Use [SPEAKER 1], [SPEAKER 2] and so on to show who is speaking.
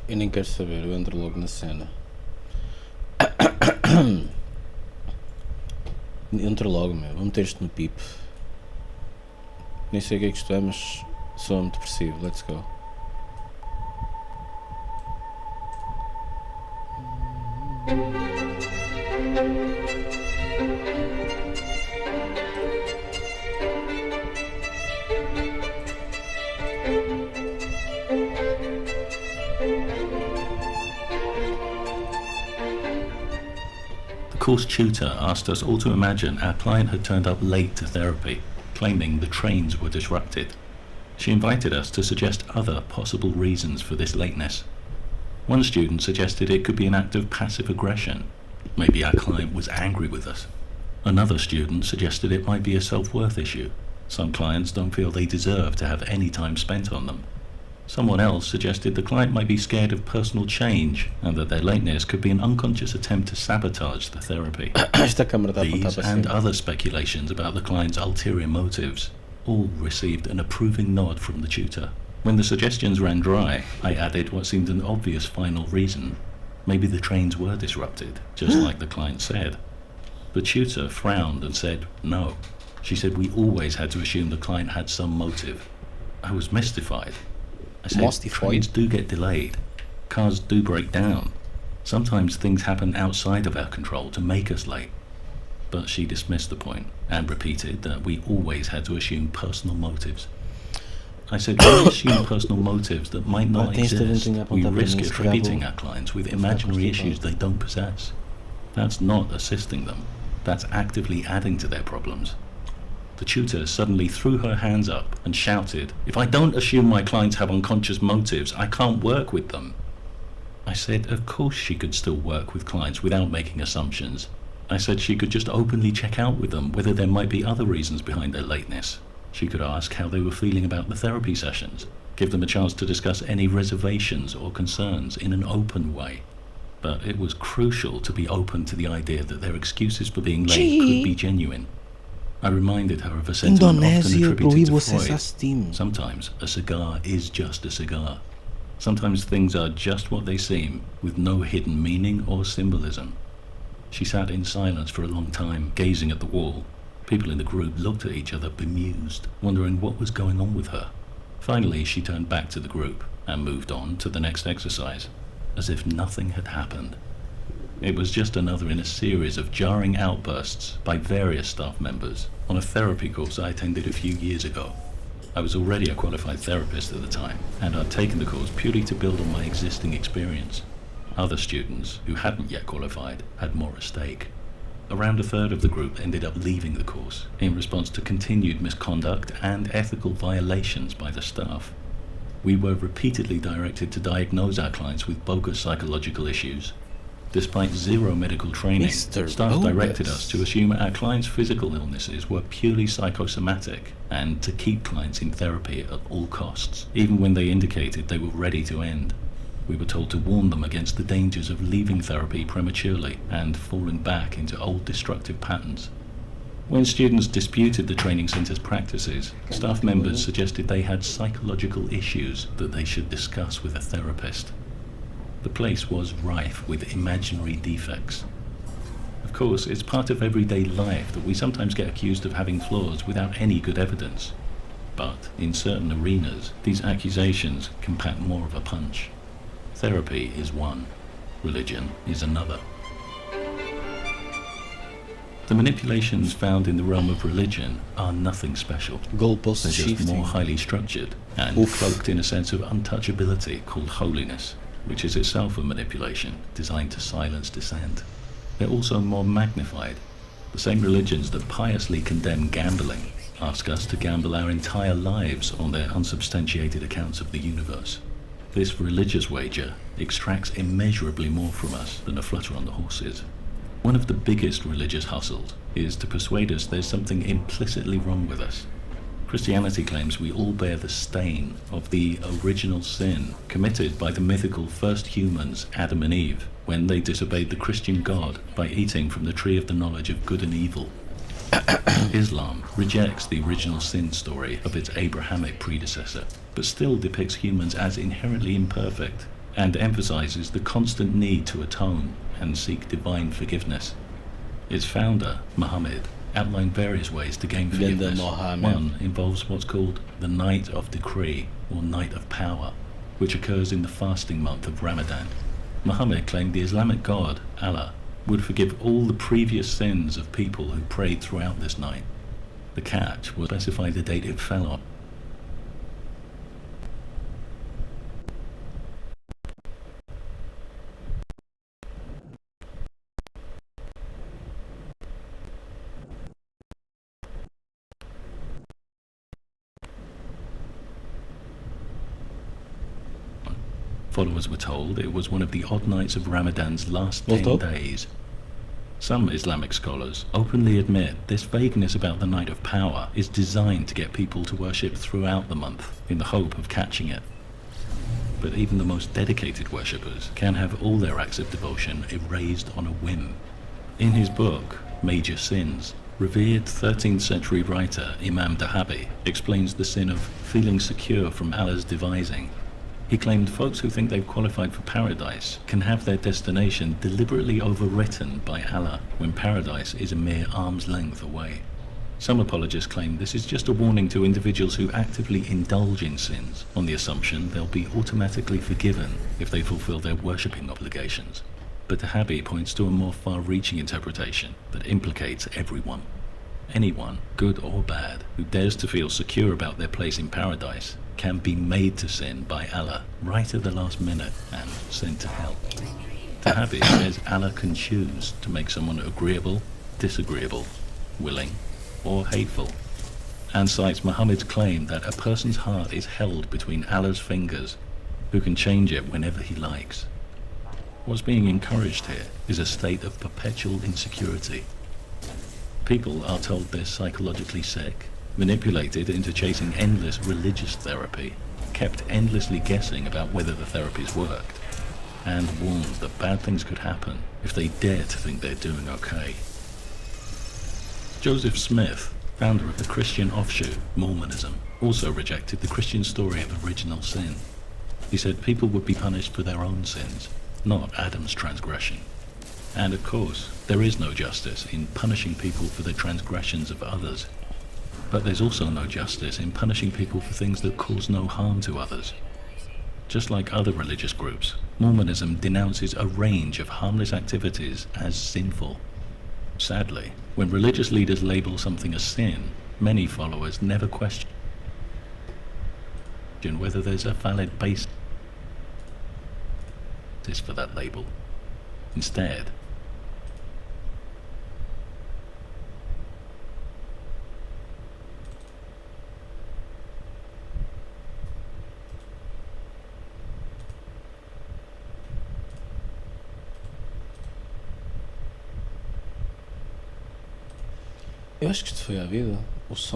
[SPEAKER 1] Eu nem quero saber, eu entro logo na cena. Entro logo, meu. Vou meter isto no pip. Nem sei o que é que isto é, mas sou muito depressivo. Let's go.
[SPEAKER 2] The course tutor asked us all to imagine our client had turned up late to therapy, claiming the trains were disrupted. She invited us to suggest other possible reasons for this lateness. One student suggested it could be an act of passive aggression. Maybe our client was angry with us. Another student suggested it might be a self-worth issue. Some clients don't feel they deserve to have any time spent on them. Someone else suggested the client might be scared of personal change and that their lateness could be an unconscious attempt to sabotage the therapy.
[SPEAKER 1] Esta câmara está a apontar
[SPEAKER 2] These
[SPEAKER 1] para
[SPEAKER 2] and
[SPEAKER 1] cima.
[SPEAKER 2] other speculations about the client's ulterior motives all received an approving nod from the tutor. When the suggestions ran dry, I added what seemed an obvious final reason. Maybe the trains were disrupted, just like the client said. The tutor frowned and said no. She said we always had to assume the client had some motive. I was mystified. I said trains do get delayed. Cars do break down. Sometimes things happen outside of our control to make us late. But she dismissed the point and repeated that we always had to assume personal motives. I said, we assume personal motives that might not exist. We risk attributing our clients with imaginary issues they don't possess. That's not assisting them. That's actively adding to their problems. The tutor suddenly threw her hands up and shouted, "If I don't assume my clients have unconscious motives, I can't work with them." I said, of course she could still work with clients without making assumptions. I said she could just openly check out with them whether there might be other reasons behind their lateness. She could ask how they were feeling about the therapy sessions, give them a chance to discuss any reservations or concerns in an open way. But it was crucial to be open to the idea that their excuses for being late could be genuine. I reminded her of a sentiment often attributed to Freud. Sometimes a cigar is just a cigar. Sometimes things are just what they seem, with no hidden meaning or symbolism. She sat in silence for a long time, gazing at the wall. People in the group looked at each other bemused, wondering what was going on with her. Finally, she turned back to the group and moved on to the next exercise, as if nothing had happened. It was just another in a series of jarring outbursts by various staff members on a therapy course I attended a few years ago. I was already a qualified therapist at the time, and I'd taken the course purely to build on my existing experience. Other students, who hadn't yet qualified, had more at stake. Around a third of the group ended up leaving the course in response to continued misconduct and ethical violations by the staff. We were repeatedly directed to diagnose our clients with bogus psychological issues. Despite zero medical training, staff directed us to assume our clients' physical illnesses were purely psychosomatic and to keep clients in therapy at all costs, even when they indicated they were ready to end. We were told to warn them against the dangers of leaving therapy prematurely and falling back into old destructive patterns. When students disputed the training centre's practices, staff members suggested they had psychological issues that they should discuss with a therapist. The place was rife with imaginary defects. Of course, it's part of everyday life that we sometimes get accused of having flaws without any good evidence. But in certain arenas, these accusations can pack more of a punch. Therapy is one, religion is another. The manipulations found in the realm of religion are nothing special. They're just more highly structured and cloaked in a sense of untouchability called holiness, which is itself a manipulation designed to silence dissent. They're also more magnified. The same religions that piously condemn gambling ask us to gamble our entire lives on their unsubstantiated accounts of the universe. This religious wager extracts immeasurably more from us than a flutter on the horses. One of the biggest religious hustles is to persuade us there's something implicitly wrong with us. Christianity claims we all bear the stain of the original sin committed by the mythical first humans, Adam and Eve, when they disobeyed the Christian God by eating from the tree of the knowledge of good and evil. Islam rejects the original sin story of its Abrahamic predecessor, but still depicts humans as inherently imperfect, and emphasizes the constant need to atone and seek divine forgiveness. Its founder, Muhammad, outlined various ways to gain forgiveness. One involves what's called the Night of Decree, or Night of Power, which occurs in the fasting month of Ramadan. Muhammad claimed the Islamic God, Allah, would forgive all the previous sins of people who prayed throughout this night. The catch was to specify the date it fell on. Followers were told it was one of the odd nights of Ramadan's last 10 days. Some Islamic scholars openly admit this vagueness about the Night of Power is designed to get people to worship throughout the month in the hope of catching it. But even the most dedicated worshippers can have all their acts of devotion erased on a whim. In his book, Major Sins, revered 13th century writer Imam Dahabi explains the sin of feeling secure from Allah's devising. He claimed folks who think they've qualified for paradise can have their destination deliberately overwritten by Allah when paradise is a mere arm's length away. Some apologists claim this is just a warning to individuals who actively indulge in sins on the assumption they'll be automatically forgiven if they fulfill their worshipping obligations. But Dahabi points to a more far-reaching interpretation that implicates everyone. Anyone, good or bad, who dares to feel secure about their place in paradise can be made to sin by Allah right at the last minute and sent to hell. Dahabi says Allah can choose to make someone agreeable, disagreeable, willing, or hateful, and cites Muhammad's claim that a person's heart is held between Allah's fingers, who can change it whenever he likes. What's being encouraged here is a state of perpetual insecurity. People are told they're psychologically sick, manipulated into chasing endless religious therapy, kept endlessly guessing about whether the therapies worked, and warned that bad things could happen if they dare to think they're doing okay. Joseph Smith, founder of the Christian offshoot Mormonism, also rejected the Christian story of original sin. He said people would be punished for their own sins, not Adam's transgression. And of course, there is no justice in punishing people for the transgressions of others. But there's also no justice in punishing people for things that cause no harm to others. Just like other religious groups, Mormonism denounces a range of harmless activities as sinful. Sadly, when religious leaders label something a sin, many followers never question whether there's a valid basis for that label. Instead,
[SPEAKER 1] eu acho que isto foi à vida. O som